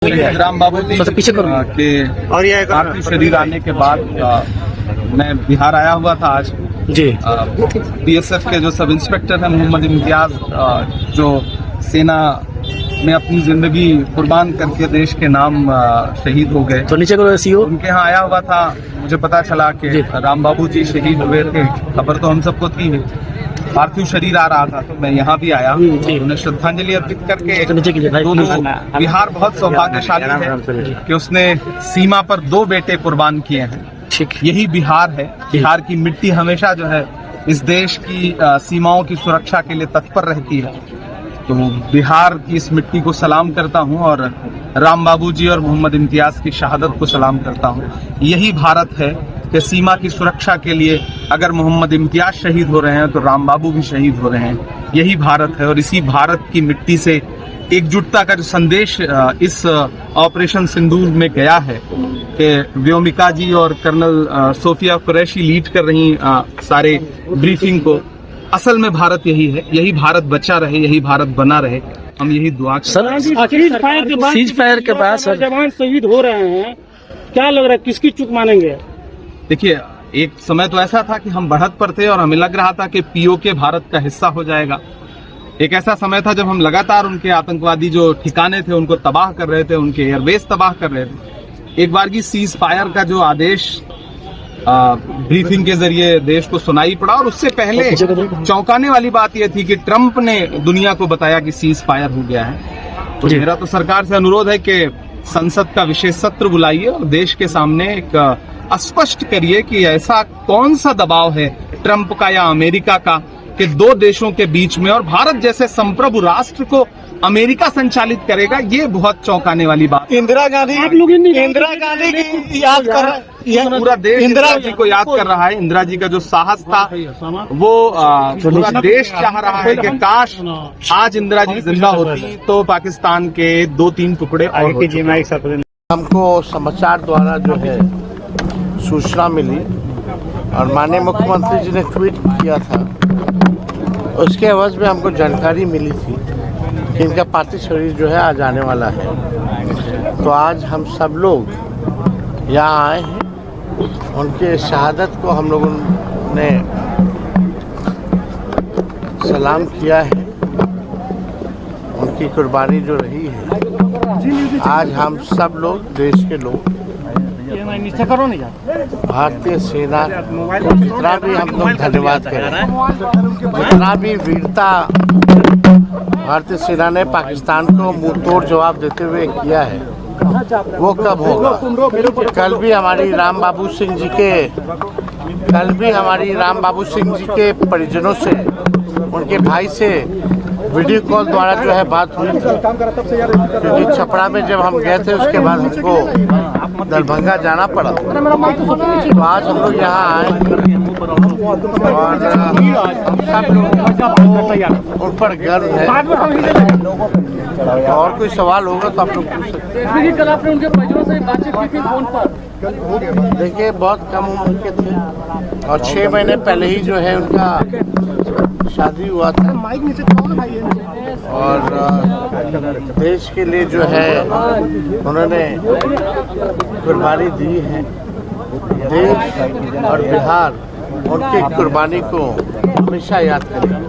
राम बाबू जी के पार्थिव शरीर आने के बाद मैं बिहार आया हुआ था आज जी। बीएसएफ के जो सब इंस्पेक्टर हैं मोहम्मद इम्तियाज, जो सेना में अपनी जिंदगी कुर्बान करके देश के नाम शहीद हो गए, तो नीचे को सीओ उनके यहाँ आया हुआ था। मुझे पता चला कि राम बाबू जी शहीद हुए थे, खबर तो हम सबको थी। पार्थिव शरीर आ रहा था तो मैं यहाँ भी आया, उन्हें श्रद्धांजलि अर्पित करके। बिहार बहुत सौभाग्यशाली है कि उसने सीमा पर 2 बेटे कुर्बान किए हैं। यही बिहार है। बिहार की मिट्टी हमेशा जो है इस देश की सीमाओं की सुरक्षा के लिए तत्पर रहती है। तो बिहार की इस मिट्टी को सलाम करता हूं और राम बाबू जी और मोहम्मद इम्तियाज की शहादत को सलाम करता हूं। यही भारत है कि सीमा की सुरक्षा के लिए अगर मोहम्मद इम्तियाज शहीद हो रहे हैं तो राम बाबू भी शहीद हो रहे हैं। यही भारत है और इसी भारत की मिट्टी से एकजुटता का जो संदेश इस ऑपरेशन सिंदूर में गया है कि व्योमिका जी और कर्नल सोफिया कुरैशी लीड कर रही सारे ब्रीफिंग को। असल में भारत यही है, यही भारत बचा रहे, यही भारत बना रहे। हम यही दुआ सीज फायर के बाद जवान शहीद हो रहे हैं, क्या लग रहा है किसकी चूक मानेंगे? देखिए, एक समय तो ऐसा था कि हम बढ़त पर थे और हमें लग रहा था कि पीओके भारत का हिस्सा हो जाएगा। एक ऐसा समय था जब हम लगातार उनके आतंकवादी जो ठिकाने थे उनको तबाह कर रहे थे, उनके एयरबेस तबाह कर रहे थे। एक बार की सीज फायर का जो आदेश ब्रीफिंग के जरिए देश को सुनाई पड़ा और उससे पहले चौंकाने वाली बात यह थी कि ट्रंप ने दुनिया को बताया कि सीज फायर हो गया है। तो मेरा तो सरकार से अनुरोध है कि संसद का विशेष सत्र बुलाइए और देश के सामने एक स्पष्ट करिए कि ऐसा कौन सा दबाव है ट्रंप का या अमेरिका का कि 2 देशों के बीच में और भारत जैसे संप्रभु राष्ट्र को अमेरिका संचालित करेगा। ये बहुत चौंकाने वाली बात। इंदिरा गांधी की याद कर पूरा देश इंदिरा जी को याद कर रहा है। इंदिरा जी का जो साहस था वो पूरा देश चाह रहा है कि काश आज इंदिरा जी जिंदा होती तो पाकिस्तान के 2-3 टुकड़े और हो चुके। हमको समाचार द्वारा जो है सूचना मिली और माननीय मुख्यमंत्री जी ने ट्वीट किया था, उसके एवज में हमको जानकारी मिली थी कि इनका पार्थिव शरीर जो है आज आने वाला है। तो आज हम सब लोग यहाँ आए हैं, उनके शहादत को हम लोगों ने सलाम किया है। उनकी कुर्बानी जो रही है, आज हम सब लोग देश के लोग भारतीय सेना को जितना भी हम लोग धन्यवाद करें, जितना भी वीरता भारतीय सेना ने पाकिस्तान को मुंह तोड़ जवाब देते हुए किया है, वो कब होगा? कल भी हमारी राम बाबू सिंह जी के परिजनों से, उनके भाई से वीडियो कॉल द्वारा जो है बात हुई थी, क्योंकि छपरा में जब हम गए थे उसके बाद हमको दरभंगा जाना पड़ा। तो आज हम लोग यहाँ आए और सब लोग उन पर गर्व है। और कोई सवाल होगा तो आप लोग पूछ सकते हैं। देखिए, बहुत कम उम्र के थे और 6 महीने पहले ही जो है उनका शादी हुआ था और देश के लिए जो है उन्होंने कुर्बानी दी है। देश और बिहार उनकी कुर्बानी को हमेशा याद करेगा।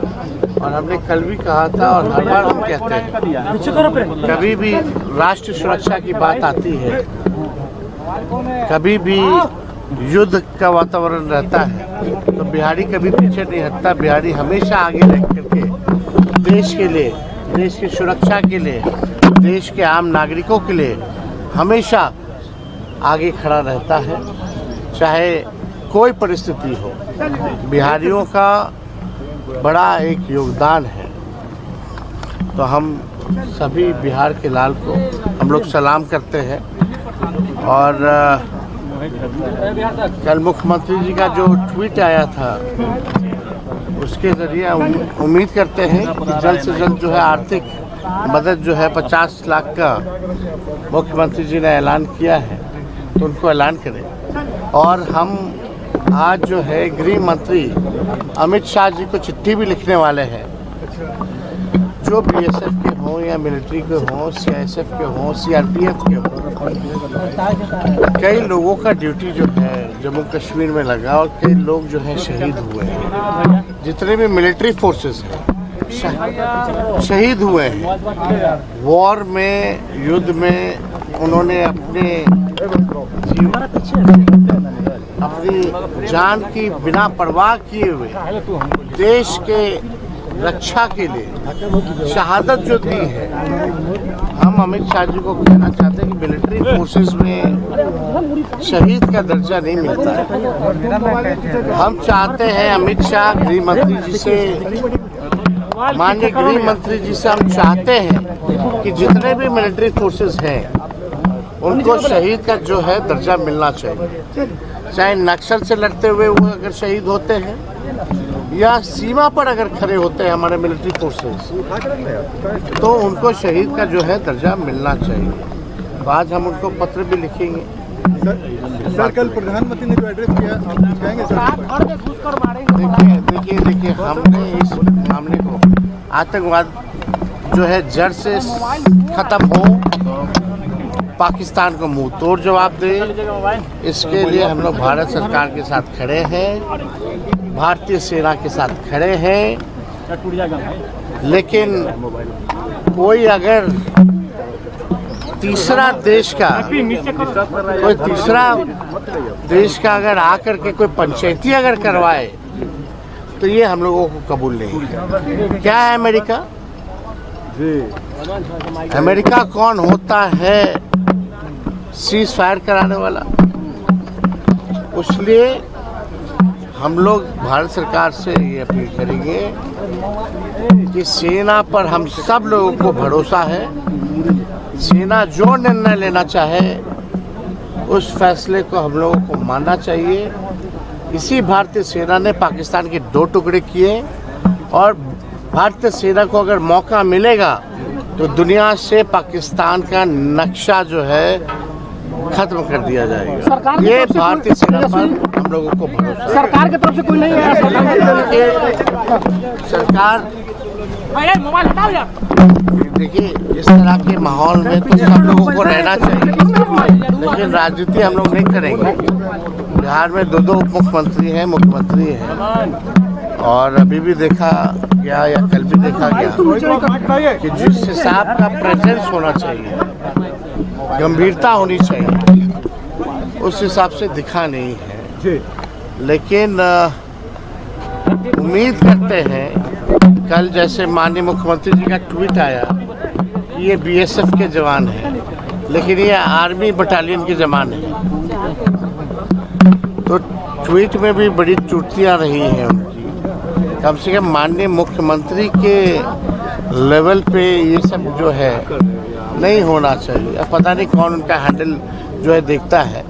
और हमने कल भी कहा था और हर बार हम कहते हैं, कभी भी राष्ट्र सुरक्षा की बात आती है, कभी भी युद्ध का वातावरण रहता है तो बिहारी कभी पीछे नहीं हटता। बिहारी हमेशा आगे रह करके देश के लिए, देश की सुरक्षा के लिए, देश के आम नागरिकों के लिए हमेशा आगे खड़ा रहता है, चाहे कोई परिस्थिति हो। बिहारियों का बड़ा एक योगदान है। तो हम सभी बिहार के लाल को हम लोग सलाम करते हैं। और कल मुख्यमंत्री जी का जो ट्वीट आया था उसके ज़रिए उम्मीद करते हैं कि जल्द से जल्द जो है आर्थिक मदद जो है 50 लाख का मुख्यमंत्री जी ने ऐलान किया है तो उनको ऐलान करें। और हम आज जो है गृह मंत्री अमित शाह जी को चिट्ठी भी लिखने वाले हैं, जो बीएसएफ के हों या मिलिट्री के हों, सीआईएसएफ के हों, सीआरपीएफ के हों, कई लोगों का ड्यूटी जो है जम्मू कश्मीर में लगा और कई लोग जो है शहीद हुए हैं। जितने भी मिलिट्री फोर्सेस हैं शहीद हुए हैं वॉर में, युद्ध में। उन्होंने अपनी जान की बिना परवाह किए हुए देश के रक्षा के लिए शहादत जो दी है। हम अमित शाह जी को कहना चाहते हैं कि मिलिट्री फोर्सेस में शहीद का दर्जा नहीं मिलता है। हम चाहते हैं अमित शाह गृह मंत्री जी से, माननीय गृह मंत्री जी से हम चाहते हैं कि जितने भी मिलिट्री फोर्सेस हैं उनको शहीद का जो है दर्जा मिलना चाहिए। चाहे नक्सल से लड़ते हुए वो अगर शहीद होते हैं या सीमा पर अगर खड़े होते हैं हमारे मिलिट्री फोर्सेस, तो उनको शहीद का जो है दर्जा मिलना चाहिए। तो आज हम उनको पत्र भी लिखेंगे। सर कल प्रधानमंत्री ने जो एड्रेस किया, आप कुछ कहेंगे सर? देखिए हमने इस मामले को आतंकवाद जो है जड़ से खत्म हो, पाकिस्तान को मुंह तोड़ जवाब दे, इसके लिए हम लोग भारत सरकार के साथ खड़े हैं, भारतीय सेना के साथ खड़े हैं। लेकिन कोई अगर तीसरा देश का अगर आकर के कोई पंचायती अगर करवाए तो ये हम लोगों को कबूल नहीं है। क्या है अमेरिका? अमेरिका कौन होता है सीज फायर कराने वाला? इसलिए हम लोग भारत सरकार से ये अपील करेंगे कि सेना पर हम सब लोगों को भरोसा है। सेना जो निर्णय लेना चाहे उस फैसले को हम लोगों को मानना चाहिए। इसी भारतीय सेना ने पाकिस्तान के 2 टुकड़े किए और भारतीय सेना को अगर मौका मिलेगा तो दुनिया से पाकिस्तान का नक्शा जो है खत्म कर दिया जाएगा। ये भारतीय सेना पर हम लोगों को भरोसा। सरकार की तरफ से कोई नहीं है? सरकार देखिए इस तरह के माहौल में तो सब लोगों को रहना चाहिए, लेकिन राजनीति हम लोग नहीं करेंगे। बिहार में 2 उप मुख्यमंत्री हैं, मुख्यमंत्री हैं, और अभी भी देखा गया या कल भी देखा गया कि जिस हिसाब का प्रेजेंस होना चाहिए, गंभीरता होनी चाहिए, उस हिसाब से दिखा नहीं है। लेकिन उम्मीद करते हैं कल जैसे माननीय मुख्यमंत्री जी का ट्वीट आया कि ये बीएसएफ के जवान हैं, लेकिन ये आर्मी बटालियन के जवान हैं, तो ट्वीट में भी बड़ी त्रुटियां रही हैं उनकी। कम से कम माननीय मुख्यमंत्री के लेवल पे ये सब जो है नहीं होना चाहिए। अब पता नहीं कौन उनका हैंडल जो है देखता है,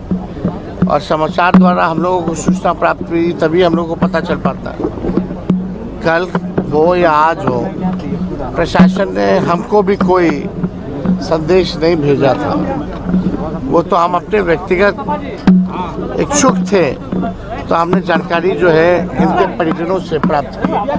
और समाचार द्वारा हम लोगों को सूचना प्राप्त हुई तभी हम लोगों को पता चल पाता है। कल हो या आज हो, प्रशासन ने हमको भी कोई संदेश नहीं भेजा था। वो तो हम अपने व्यक्तिगत इच्छुक थे, तो हमने जानकारी जो है इनके परिजनों से प्राप्त की।